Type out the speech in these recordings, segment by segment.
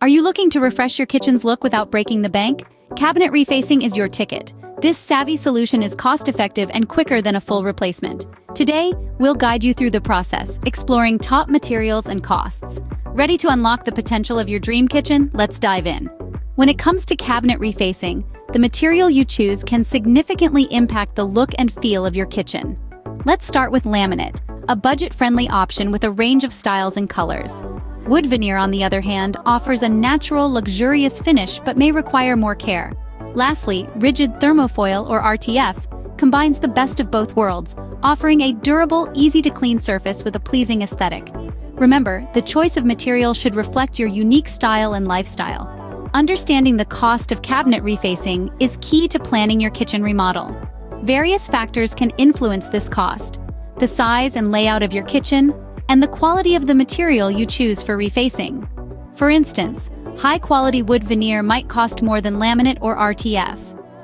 Are you looking to refresh your kitchen's look without breaking the bank? Cabinet refacing is your ticket. This savvy solution is cost-effective and quicker than a full replacement. Today, we'll guide you through the process, exploring top materials and costs. Ready to unlock the potential of your dream kitchen? Let's dive in. When it comes to cabinet refacing, the material you choose can significantly impact the look and feel of your kitchen. Let's start with laminate, a budget-friendly option with a range of styles and colors. Wood veneer, on the other hand, offers a natural, luxurious finish but may require more care. Lastly, rigid thermofoil, or RTF, combines the best of both worlds, offering a durable, easy-to-clean surface with a pleasing aesthetic. Remember, the choice of material should reflect your unique style and lifestyle. Understanding the cost of cabinet refacing is key to planning your kitchen remodel. Various factors can influence this cost: the size and layout of your kitchen, and the quality of the material you choose for refacing. For instance, high-quality wood veneer might cost more than laminate or RTF.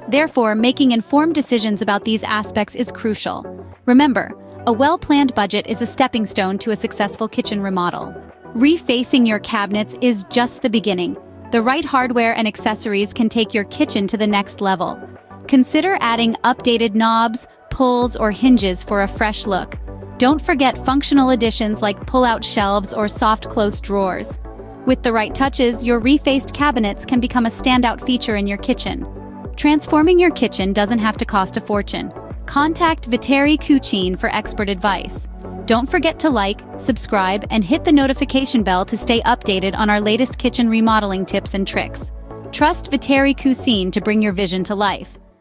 Therefore, making informed decisions about these aspects is crucial. Remember, a well-planned budget is a stepping stone to a successful kitchen remodel. Refacing your cabinets is just the beginning. The right hardware and accessories can take your kitchen to the next level. Consider adding updated knobs, pulls, or hinges for a fresh look. Don't forget functional additions like pull-out shelves or soft-close drawers. With the right touches, your refaced cabinets can become a standout feature in your kitchen. Transforming your kitchen doesn't have to cost a fortune. Contact Viteri Cucine for expert advice. Don't forget to like, subscribe, and hit the notification bell to stay updated on our latest kitchen remodeling tips and tricks. Trust Viteri Cucine to bring your vision to life.